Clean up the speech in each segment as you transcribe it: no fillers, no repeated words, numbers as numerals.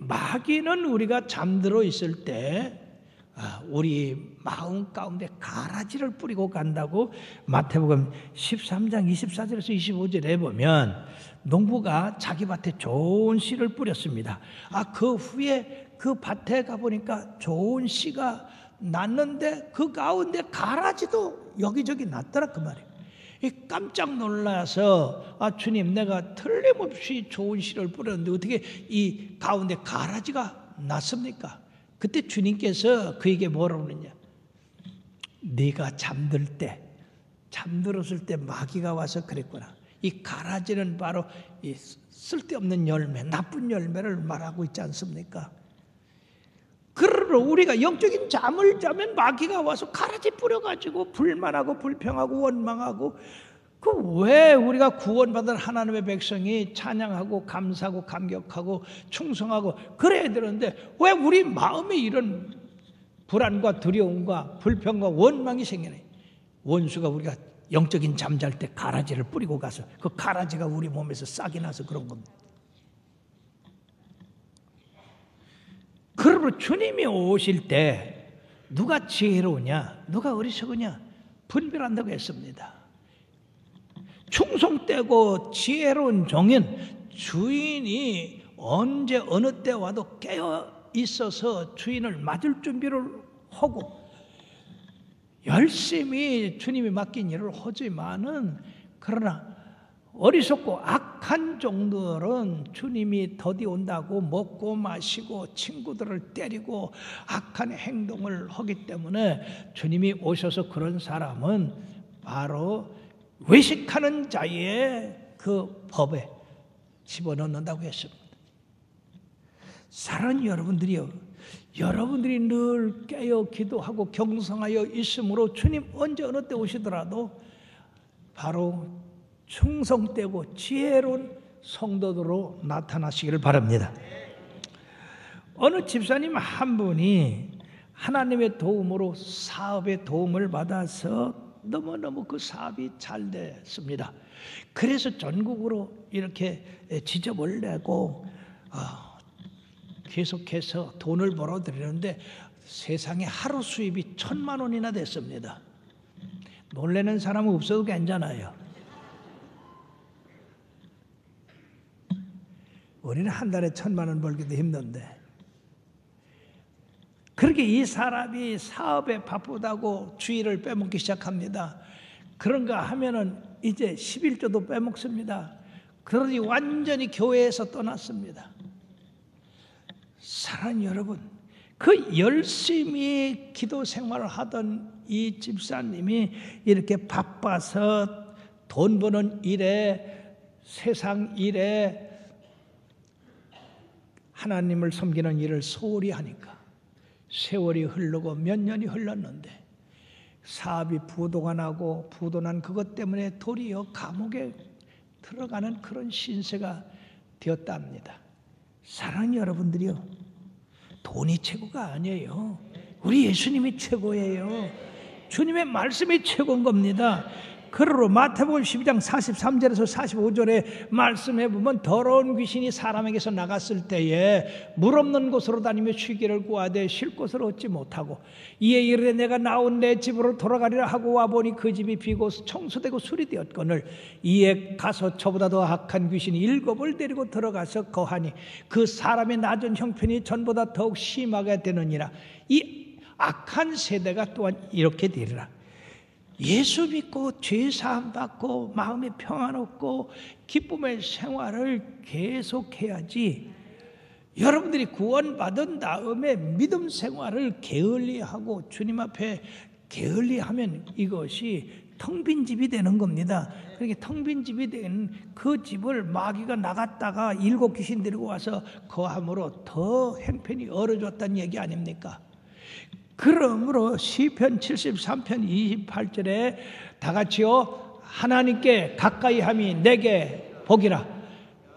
마귀는 우리가 잠들어 있을 때 우리 마음 가운데 가라지를 뿌리고 간다고 마태복음 13장 24절에서 25절에 보면 농부가 자기 밭에 좋은 씨를 뿌렸습니다. 그 후에 그 밭에 가보니까 좋은 씨가 났는데 그 가운데 가라지도 여기저기 났더라 그 말이에요. 깜짝 놀라서 주님, 내가 틀림없이 좋은 씨를 뿌렸는데 어떻게 이 가운데 가라지가 났습니까? 그때 주님께서 그에게 뭐라고 그러냐, 네가 잠들었을 때 마귀가 와서 그랬구나. 이 가라지는 바로 이 쓸데없는 열매, 나쁜 열매를 말하고 있지 않습니까? 그러므로 우리가 영적인 잠을 자면 마귀가 와서 가라지 뿌려가지고 불만하고 불평하고 원망하고, 왜 우리가 구원받은 하나님의 백성이 찬양하고 감사하고 감격하고 충성하고 그래야 되는데 왜 우리 마음에 이런 불안과 두려움과 불평과 원망이 생기네? 원수가 우리가 영적인 잠잘 때 가라지를 뿌리고 가서 그 가라지가 우리 몸에서 싹이 나서 그런 겁니다. 그러므로 주님이 오실 때 누가 지혜로우냐, 누가 어리석으냐 분별한다고 했습니다. 충성되고 지혜로운 종은 주인이 언제 어느 때 와도 깨어 있어서 주인을 맞을 준비를 하고 열심히 주님이 맡긴 일을 하지만은, 그러나 어리석고 악한 종들은 주님이 더디 온다고 먹고 마시고 친구들을 때리고 악한 행동을 하기 때문에 주님이 오셔서 그런 사람은 바로 외식하는 자의 그 법에 집어넣는다고 했습니다. 사랑하는 여러분들이요, 여러분들이 늘 깨어 기도하고 경성하여 있으므로 주님 언제 어느 때 오시더라도 바로 충성되고 지혜로운 성도들로 나타나시기를 바랍니다. 어느 집사님 한 분이 하나님의 도움으로 사업의 도움을 받아서 너무너무 그 사업이 잘 됐습니다. 그래서 전국으로 이렇게 지점을 내고 계속해서 돈을 벌어들이는데 세상에 하루 수입이 1,000만 원이나 됐습니다. 놀라는 사람은 없어도 괜찮아요. 우리는 한 달에 1,000만 원 벌기도 힘든데, 그렇게 이 사람이 사업에 바쁘다고 주일을 빼먹기 시작합니다. 그런가 하면은 이제 11조도 빼먹습니다. 그러니 완전히 교회에서 떠났습니다. 사랑하는 여러분, 그 열심히 기도 생활을 하던 이 집사님이 이렇게 바빠서 돈 버는 일에, 세상 일에, 하나님을 섬기는 일을 소홀히 하니까 세월이 흐르고 몇 년이 흘렀는데 사업이 부도가 나고 부도난 그것 때문에 도리어 감옥에 들어가는 그런 신세가 되었답니다. 사랑하는 여러분들이요, 돈이 최고가 아니에요. 우리 예수님이 최고예요. 주님의 말씀이 최고인 겁니다. 그러므로 마태복음 12장 43절에서 45절에 말씀해 보면 더러운 귀신이 사람에게서 나갔을 때에 물 없는 곳으로 다니며 쉬기를 구하되 쉴 곳을 얻지 못하고 이에 이르되 내가 나온 내 집으로 돌아가리라 하고 와보니 그 집이 비고 청소되고 수리되었거늘 이에 가서 저보다 더 악한 귀신이 7을 데리고 들어가서 거하니 그 사람의 낮은 형편이 전보다 더욱 심하게 되느니라. 이 악한 세대가 또한 이렇게 되리라. 예수 믿고 죄 사함 받고 마음에 평안 얻고 기쁨의 생활을 계속해야지, 여러분들이 구원받은 다음에 믿음 생활을 게을리하고 주님 앞에 게을리하면 이것이 텅 빈 집이 되는 겁니다. 그렇게 텅 빈 집이 된 그 집을 마귀가 나갔다가 7 귀신 데리고 와서 거함으로 더 형편이 얼어졌다는 얘기 아닙니까? 그러므로 시편 73편 28절에 다 같이요, 하나님께 가까이함이 내게 복이라.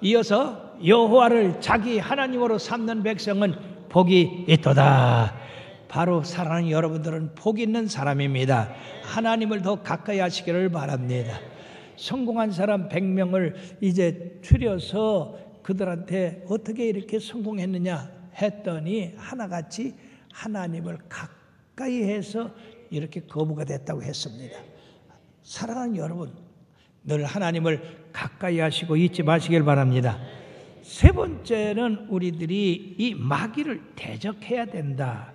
이어서 여호와를 자기 하나님으로 삼는 백성은 복이 있도다. 바로 사랑하는 여러분들은 복 있는 사람입니다. 하나님을 더 가까이 하시기를 바랍니다. 성공한 사람 100명을 이제 추려서 그들한테 어떻게 이렇게 성공했느냐 했더니 하나같이 하나님을 가까이 해서 이렇게 거부가 됐다고 했습니다. 사랑하는 여러분, 늘 하나님을 가까이 하시고 잊지 마시길 바랍니다. 세 번째는 우리들이 이 마귀를 대적해야 된다.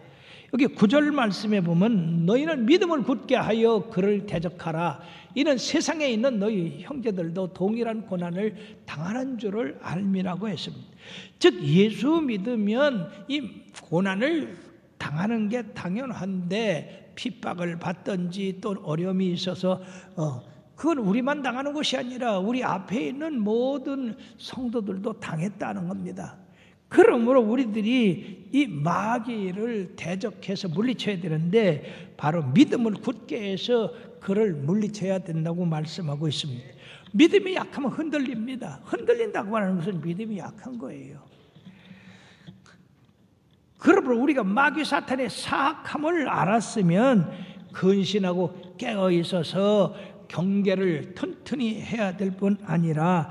여기 9절 말씀에 보면 너희는 믿음을 굳게 하여 그를 대적하라. 이는 세상에 있는 너희 형제들도 동일한 고난을 당하는 줄을 알미라고 했습니다. 즉 예수 믿으면 이 고난을 당하는 게 당연한데 핍박을 받든지 또 어려움이 있어서 그건 우리만 당하는 것이 아니라 우리 앞에 있는 모든 성도들도 당했다는 겁니다. 그러므로 우리들이 이 마귀를 대적해서 물리쳐야 되는데 바로 믿음을 굳게 해서 그를 물리쳐야 된다고 말씀하고 있습니다. 믿음이 약하면 흔들립니다. 흔들린다고 하는 것은 믿음이 약한 거예요. 그러므로 우리가 마귀 사탄의 사악함을 알았으면 근신하고 깨어 있어서 경계를 튼튼히 해야 될 뿐 아니라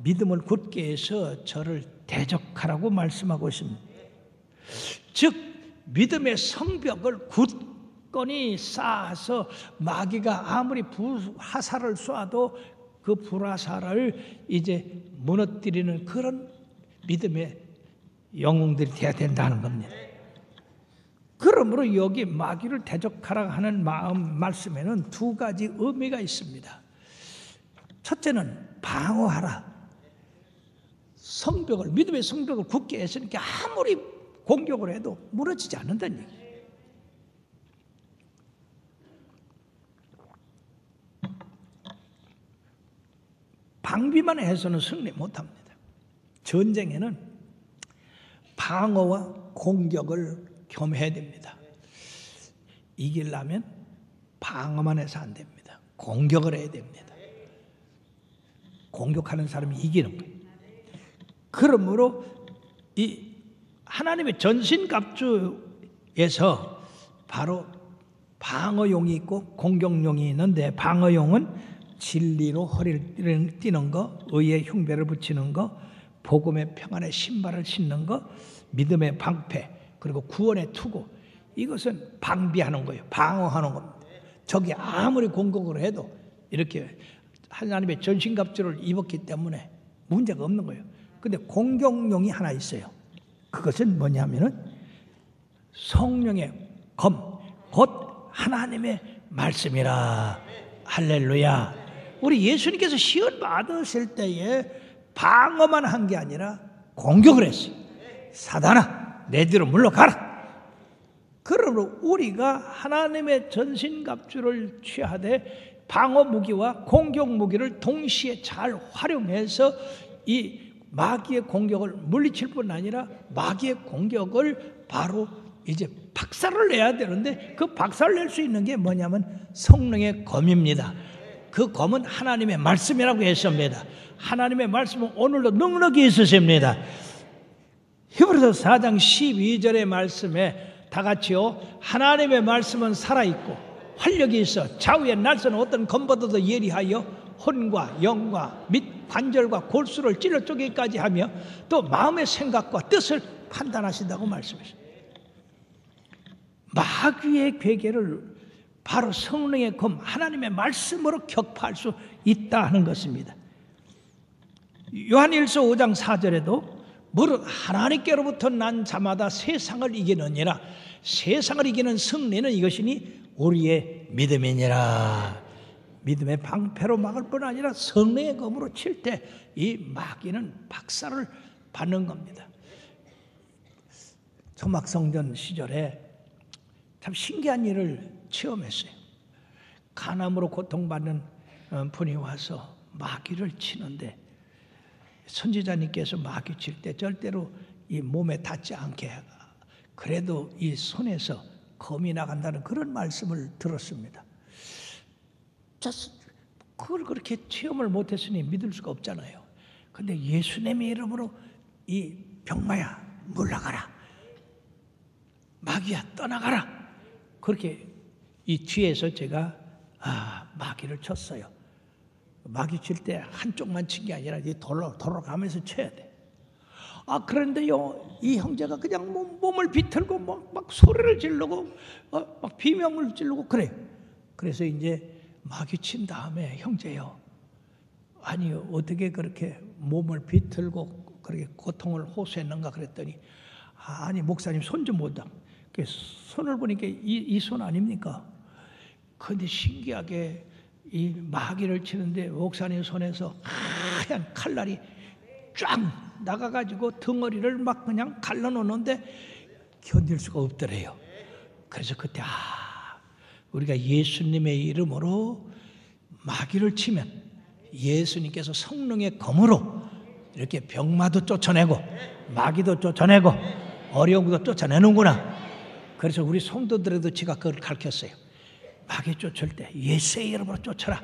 믿음을 굳게 해서 저를 대적하라고 말씀하고 있습니다. 즉 믿음의 성벽을 굳건히 쌓아서 마귀가 아무리 불화살을 쏴도 그 불화살을 이제 무너뜨리는 그런 믿음의 영웅들이 되어야 된다는 겁니다. 그러므로 여기 마귀를 대적하라 하는 말씀에는 두 가지 의미가 있습니다. 첫째는 방어하라. 성벽을, 믿음의 성벽을 굳게 했으니까 아무리 공격을 해도 무너지지 않는다는 얘기예요. 방비만 해서는 승리 못합니다. 전쟁에는 방어와 공격을 겸해야 됩니다. 이기려면 방어만 해서 안 됩니다. 공격을 해야 됩니다. 공격하는 사람이 이기는 거예요. 그러므로 이 하나님의 전신갑주에서 바로 방어용이 있고 공격용이 있는데 방어용은 진리로 허리를 띠는 거, 의의 흉배를 붙이는 거, 복음의 평안의 신발을 신는 거, 믿음의 방패, 그리고 구원의 투구. 이것은 방비하는 거예요. 방어하는 겁니다. 적이 아무리 공격을 해도 이렇게 하나님의 전신갑주를 입었기 때문에 문제가 없는 거예요. 근데 공격용이 하나 있어요. 그것은 뭐냐면은 성령의 검, 곧 하나님의 말씀이라. 할렐루야. 우리 예수님께서 시험 받으실 때에 방어만 한 게 아니라 공격을 했어요. 사단아, 내 뒤로 물러가라. 그러므로 우리가 하나님의 전신갑주를 취하되 방어 무기와 공격 무기를 동시에 잘 활용해서 이 마귀의 공격을 물리칠 뿐 아니라 마귀의 공격을 바로 이제 박살을 내야 되는데 그 박살을 낼 수 있는 게 뭐냐면 성령의 검입니다. 그 검은 하나님의 말씀이라고 했습니다. 하나님의 말씀은 오늘도 넉넉히 있으십니다. 히브리서 4장 12절의 말씀에 다 같이요. 하나님의 말씀은 살아있고 활력이 있어 좌우의 날선 어떤 검보다도 예리하여 혼과 영과 및 관절과 골수를 찔러 쪼개기까지 하며 또 마음의 생각과 뜻을 판단하신다고 말씀하십니다. 마귀의 괴계를 바로 성령의 검 하나님의 말씀으로 격파할 수 있다 하는 것입니다. 요한일서 5장 4절에도 무릇 하나님께로부터 난 자마다 세상을 이기느니라. 세상을 이기는 승리는 이것이니 우리의 믿음이니라. 믿음의 방패로 막을 뿐 아니라 성령의 검으로 칠 때 이 마귀는 박살을 받는 겁니다. 초막성전 시절에 참 신기한 일을 체험했어요. 간암으로 고통받는 분이 와서 마귀를 치는데 선지자님께서 마귀 칠 때 절대로 이 몸에 닿지 않게 그래도 이 손에서 검이 나간다는 그런 말씀을 들었습니다. 그걸 그렇게 체험을 못했으니 믿을 수가 없잖아요. 근데 예수님의 이름으로 이 병마야 물러가라, 마귀야 떠나가라. 그렇게 이 뒤에서 제가 마귀를 쳤어요. 마귀 칠 때 한쪽만 친 게 아니라 돌아가면서 쳐야 돼. 그런데요, 이 형제가 그냥 몸을 비틀고 막 소리를 지르고 막 비명을 지르고 그래요. 그래서 이제 마귀 친 다음에, 형제요, 아니 어떻게 그렇게 몸을 비틀고 그렇게 고통을 호소했는가 그랬더니, 아니 목사님 손 좀 보자. 손을 보니까 이 손 아닙니까? 그런데 신기하게 이 마귀를 치는데 목사님 손에서 하얀 칼날이 쫙 나가가지고 덩어리를 막 그냥 갈라놓는데 견딜 수가 없더래요. 그래서 그때 우리가 예수님의 이름으로 마귀를 치면 예수님께서 성령의 검으로 이렇게 병마도 쫓아내고 마귀도 쫓아내고 어려운 것도 쫓아내는구나. 그래서 우리 성도들에도 제가 그걸 가르쳤어요. 마귀 쫓을 때 예수의 이름으로 쫓아라.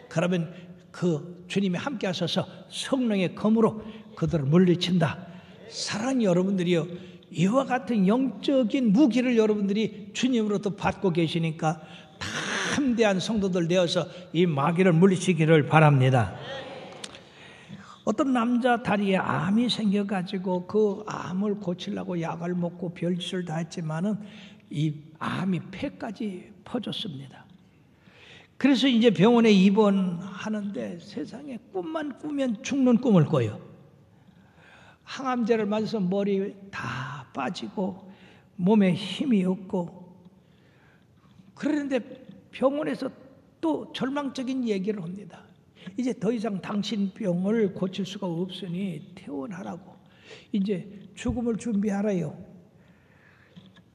그러면 그 주님이 함께 하셔서 성령의 검으로 그들을 물리친다. 사랑하는 여러분들이요, 이와 같은 영적인 무기를 여러분들이 주님으로부터 받고 계시니까 담대한 성도들 되어서 이 마귀를 물리치기를 바랍니다. 어떤 남자 다리에 암이 생겨가지고 그 암을 고치려고 약을 먹고 별짓을 다 했지만은 이 암이 폐까지 퍼졌습니다. 그래서 이제 병원에 입원하는데 세상에 꿈만 꾸면 죽는 꿈을 꿔요. 항암제를 맞아서 머리 다 빠지고 몸에 힘이 없고, 그런데 병원에서 또 절망적인 얘기를 합니다. 이제 더 이상 당신 병을 고칠 수가 없으니 퇴원하라고, 이제 죽음을 준비하라요.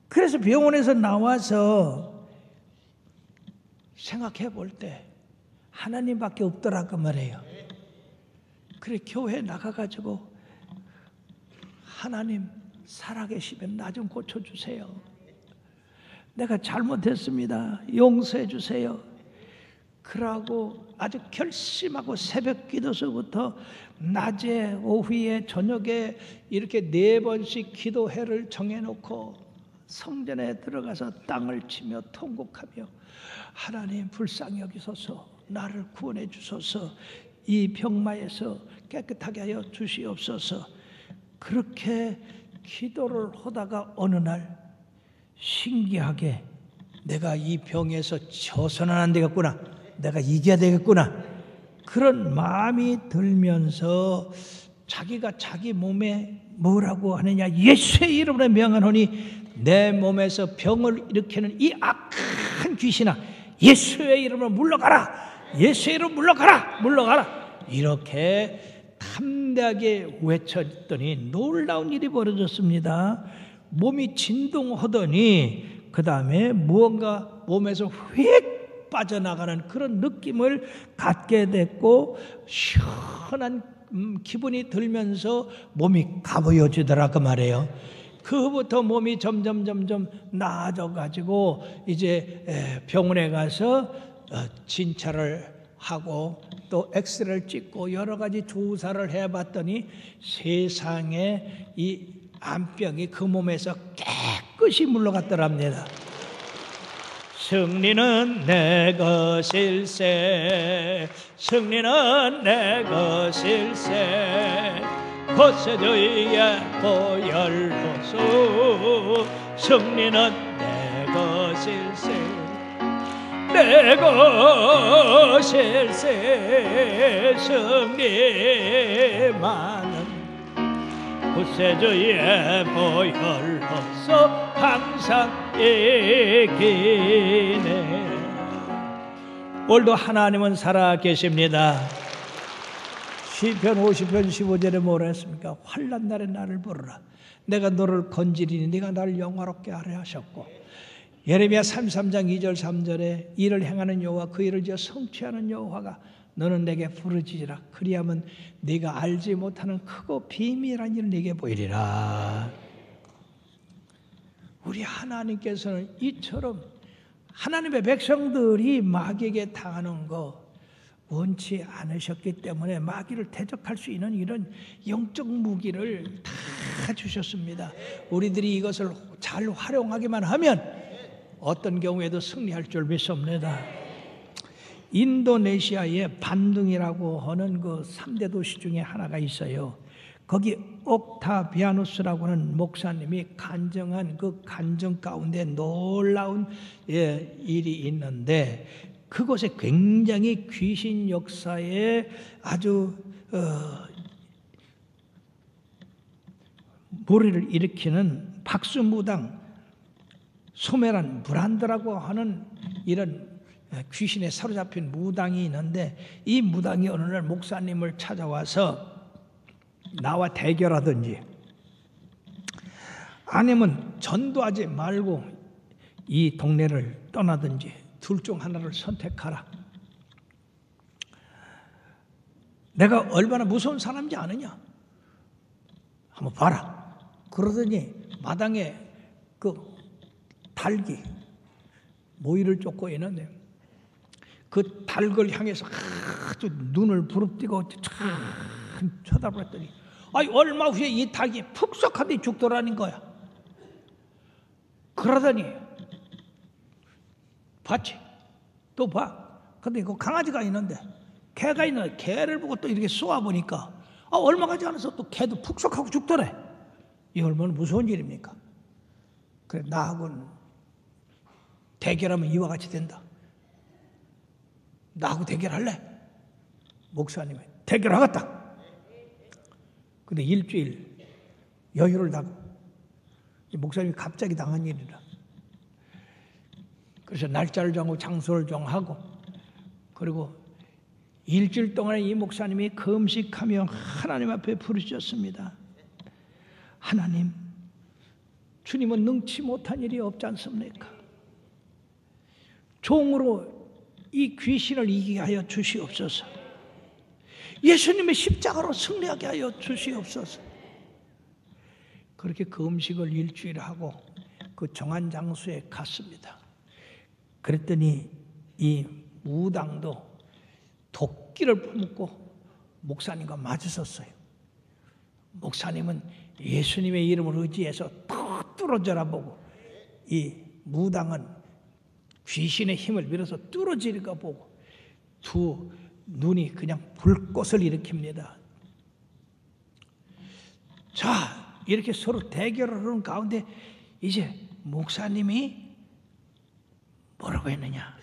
그래서 병원에서 나와서 생각해 볼 때 하나님밖에 없더라고 말해요. 그래 교회 나가가지고 하나님 살아계시면 나 좀 고쳐주세요. 내가 잘못했습니다. 용서해 주세요. 그러고 아주 결심하고 새벽 기도서부터 낮에 오후에 저녁에 이렇게 4번씩 기도회를 정해놓고 성전에 들어가서 땅을 치며 통곡하며 하나님 불쌍히 여기소서, 나를 구원해 주소서, 이 병마에서 깨끗하게 하여 주시옵소서. 그렇게 기도를 하다가 어느 날 신기하게 내가 이 병에서 져서는 안 되겠구나, 내가 이겨야 되겠구나, 그런 마음이 들면서 자기가 자기 몸에 뭐라고 하느냐, 예수의 이름으로 명하노니 내 몸에서 병을 일으키는 이 악한 귀신아, 예수의 이름으로 물러가라, 예수의 이름으로 물러가라, 물러가라, 이렇게 담대하게 외쳤더니 놀라운 일이 벌어졌습니다. 몸이 진동하더니 그 다음에 무언가 몸에서 휙 빠져나가는 그런 느낌을 갖게 됐고 시원한 기분이 들면서 몸이 가벼워지더라고 말이에요. 그부터 몸이 점점 나아져가지고 이제 병원에 가서 진찰을 하고 또 엑스레이를 찍고 여러 가지 조사를 해봤더니 세상에 이 암병이 그 몸에서 깨끗이 물러갔더랍니다. 승리는 내 것일세, 승리는 내 것일세, 거세주의 보혈로서 승리는 내 것일세, 내 것일세, 승리만은 구세주의 보혈로서 항상 이기네. 오늘도 하나님은 살아계십니다. 시편 50편 15절에 뭐라 했습니까? 환난 날에 나를 부르라, 내가 너를 건지리니 네가 나를 영화롭게 하려 하셨고, 예레미야 33장 2절 3절에 이를 행하는 여호와 그 일을 지어 성취하는 여호와가 너는 내게 부르짖으라, 그리하면 네가 알지 못하는 크고 비밀한 일을 네게 보이리라. 우리 하나님께서는 이처럼 하나님의 백성들이 마귀에게 당하는 거 원치 않으셨기 때문에 마귀를 대적할 수 있는 이런 영적 무기를 다 주셨습니다. 우리들이 이것을 잘 활용하기만 하면 어떤 경우에도 승리할 줄 믿습니다. 인도네시아의 반둥이라고 하는 그 3대 도시 중에 하나가 있어요. 거기 옥타비아누스라고 하는 목사님이 간증한 그 간증 가운데 놀라운 일이 있는데, 그곳에 굉장히 귀신 역사에 아주 무리를 일으키는 박수무당 소메란 브란드라고 하는 이런 귀신에 사로잡힌 무당이 있는데, 이 무당이 어느 날 목사님을 찾아와서 나와 대결하든지 아니면 전도하지 말고 이 동네를 떠나든지 둘 중 하나를 선택하라. 내가 얼마나 무서운 사람인지 아느냐? 한번 봐라. 그러더니 마당에 그 닭이 모이를 쫓고 있는데, 그 닭을 향해서 아주 눈을 부릅뜨고 참 쳐다봤더니, 아이 얼마 후에 이 닭이 푹석한데 죽더라는 거야. 그러더니 봤지? 또 봐. 근데 그 강아지가 있는데, 개가 있는데 개를 보고 또 이렇게 쏘아보니까 얼마 가지 않아서 또 개도 푹석하고 죽더래. 이 얼마나 무서운 일입니까? 그래, 나하고는 대결하면 이와 같이 된다. 나하고 대결할래? 목사님이 대결하겠다. 근데 일주일 여유를 다고, 목사님이 갑자기 당한 일이라. 그래서 날짜를 정하고 장소를 정하고, 그리고 일주일 동안에 이 목사님이 금식하며 하나님 앞에 부르셨습니다. 하나님, 주님은 능치 못한 일이 없지 않습니까? 종으로 이 귀신을 이기게 하여 주시옵소서. 예수님의 십자가로 승리하게 하여 주시옵소서. 그렇게 그 음식을 일주일 하고 그 정한 장소에 갔습니다. 그랬더니 이 무당도 도끼를 품고 목사님과 마주섰어요. 목사님은 예수님의 이름을 의지해서 턱 뚫어져라 보고, 이 무당은 귀신의 힘을 빌어서 뚫어지리가 보고, 두 눈이 그냥 불꽃을 일으킵니다. 자, 이렇게 서로 대결을 하는 가운데 이제 목사님이 뭐라고 했느냐?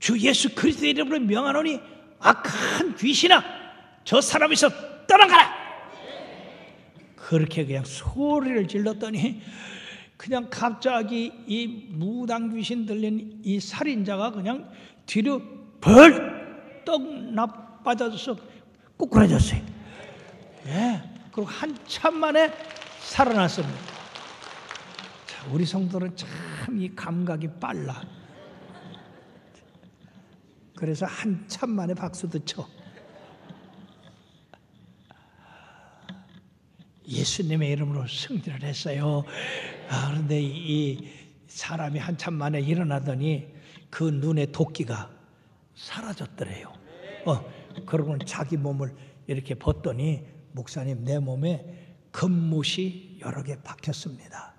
주 예수 그리스도의 이름으로 명하노니 악한 귀신아, 저 사람에서 떠나가라! 그렇게 그냥 소리를 질렀더니 그냥 갑자기 이 무당 귀신 들린 이 살인자가 그냥 뒤로 벌떡 나빠져서 꾸꾸라졌어요. 예, 그리고 한참 만에 살아났습니다. 자, 우리 성도는 참 이 감각이 빨라. 그래서 한참 만에 박수도 쳐. 예수님의 이름으로 승리를 했어요. 그런데 이 사람이 한참 만에 일어나더니 그 눈에 도끼가 사라졌더래요. 그러고는 자기 몸을 이렇게 벗더니, 목사님, 내 몸에 금못이 여러 개 박혔습니다.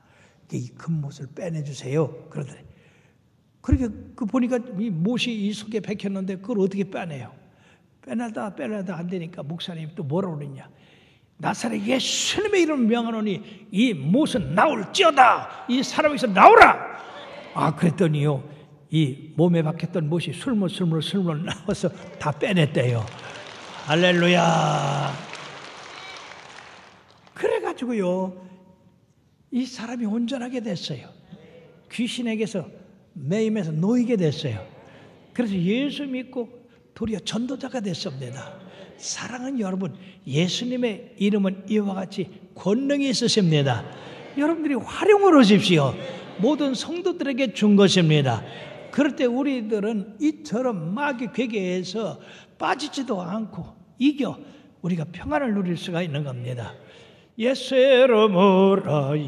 이 금못을 빼내주세요. 그러더래. 그렇게 보니까 이 못이 이 속에 박혔는데 그걸 어떻게 빼내요? 빼내다 안 되니까 목사님이 또 뭐라고 그랬냐? 나사렛 예수님의 이름을 명하노니 이 못은 나올지어다. 이 사람에서 나오라. 그랬더니요, 이 몸에 박혔던 못이 술물 나와서 다 빼냈대요. 할렐루야. 그래가지고요, 이 사람이 온전하게 됐어요. 귀신에게서 매임에서 놓이게 됐어요. 그래서 예수 믿고 도리어 전도자가 됐습니다. 사랑하는 여러분, 예수님의 이름은 이와 같이 권능이 있으십니다. 여러분들이 활용을 하십시오. 모든 성도들에게 준 것입니다. 그럴 때 우리들은 이처럼 마귀 괴계에서 빠지지도 않고 이겨 우리가 평안을 누릴 수가 있는 겁니다. 예수의 이름으로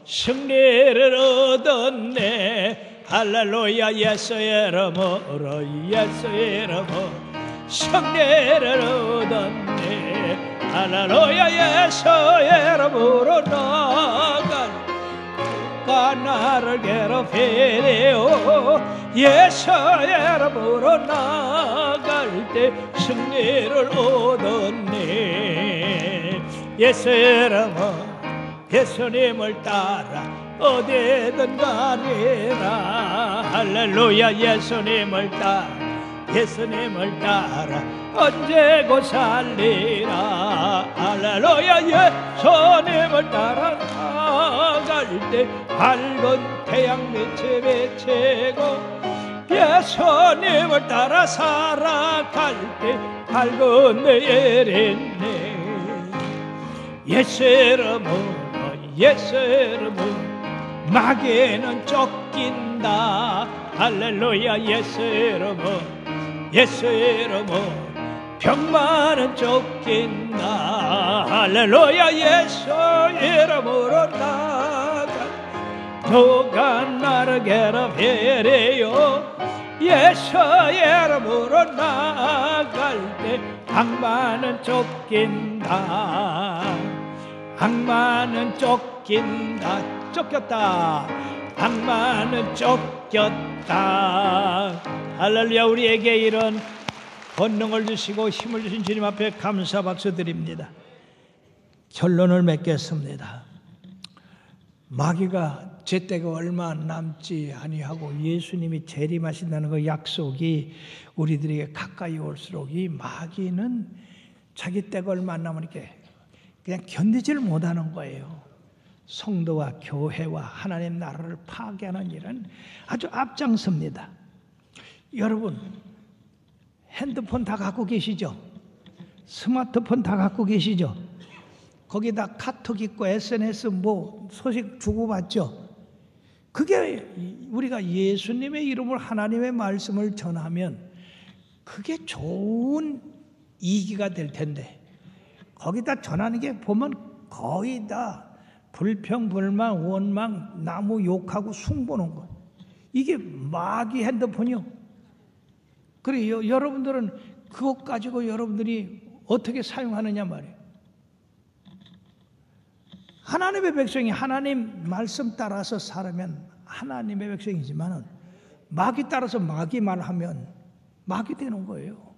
승리를 얻었네. 할렐루야. 예수의 이름으로 승리를 얻었네. 할렐루야. 예수의 이름으로 나가 나를 괴롭히리오. 예수의 이름으로 나갈 때 승리를 얻었네. 예수 여러분, 예수님을 따라 어디든 가리라. 할렐루야. 예수님을 따라 언제고 살리라. 할렐루야. 예수님을 따라 나갈 때 밝은 태양 빛이 비치고, 예수님을 따라 살아갈 때 밝은 내일 있네. 예수 여러분, 마귀는 쫓긴다. 할렐루야. 예수 여러분, 병만은 쫓긴다. 할렐루야. 예수 이름으로 나가. 누가 나를 괴롭히래요? 예수 이름으로 나갈 때 악마는 쫓긴다. 악마는 쫓긴다. 쫓겼다. 악마는 쫓겼다. 할렐루야. 우리에게 이런 권능을 주시고 힘을 주신 주님 앞에 감사 박수 드립니다. 결론을 맺겠습니다. 마귀가 제때가 얼마 남지 아니하고 예수님이 재림하신다는 그 약속이 우리들에게 가까이 올수록 이 마귀는 자기 때가 얼마 안 남으니까 그냥 견디지를 못하는 거예요. 성도와 교회와 하나님 나라를 파괴하는 일은 아주 앞장섭니다. 여러분, 핸드폰 다 갖고 계시죠? 스마트폰 다 갖고 계시죠? 거기다 카톡 있고 SNS 뭐 소식 주고받죠? 그게 우리가 예수님의 이름으로 하나님의 말씀을 전하면 그게 좋은 이기가 될 텐데, 거기다 전하는 게 보면 거의 다 불평, 불만, 원망, 나무 욕하고 숭보는 거. 이게 마귀 핸드폰이요. 그래, 여러분들은 그것 가지고 여러분들이 어떻게 사용하느냐 말이에요. 하나님의 백성이 하나님 말씀 따라서 살면 하나님의 백성이지만 마귀 따라서 마귀 말하면 마귀 되는 거예요.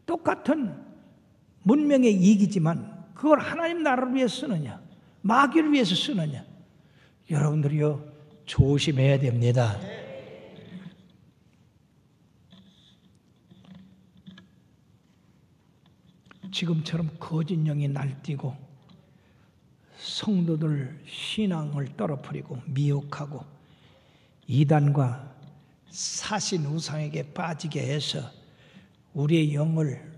똑같은 문명의 이익이지만 그걸 하나님 나라를 위해서 쓰느냐, 마귀를 위해서 쓰느냐, 여러분들이요 조심해야 됩니다. 지금처럼 거짓 영이 날뛰고 성도들 신앙을 떨어뜨리고 미혹하고 이단과 사신 우상에게 빠지게 해서 우리의 영을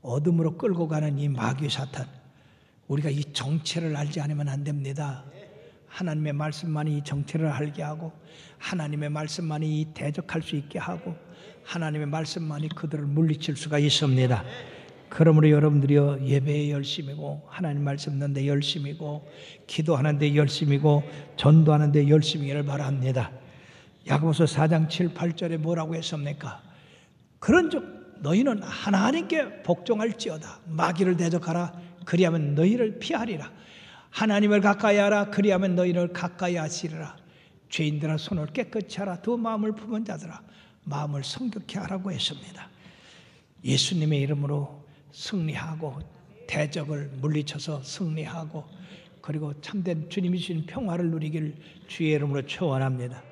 어둠으로 끌고 가는 이 마귀 사탄, 우리가 이 정체를 알지 않으면 안 됩니다. 하나님의 말씀만이 이 정체를 알게 하고 하나님의 말씀만이 이 대적할 수 있게 하고 하나님의 말씀만이 그들을 물리칠 수가 있습니다. 그러므로 여러분들이요 예배에 열심이고 하나님 말씀 듣는데 열심이고 기도하는데 열심이고 전도하는데 열심이기를 바랍니다. 야고보서 4장 7, 8절에 뭐라고 했습니까? 그런즉 너희는 하나님께 복종할지어다. 마귀를 대적하라. 그리하면 너희를 피하리라. 하나님을 가까이 하라. 그리하면 너희를 가까이 하시리라. 죄인들아 손을 깨끗이 하라. 두 마음을 품은 자들아 마음을 성격케 하라고 했습니다. 예수님의 이름으로 승리하고 대적을 물리쳐서 승리하고 그리고 참된 주님이 주신 평화를 누리길 주의 이름으로 축원합니다.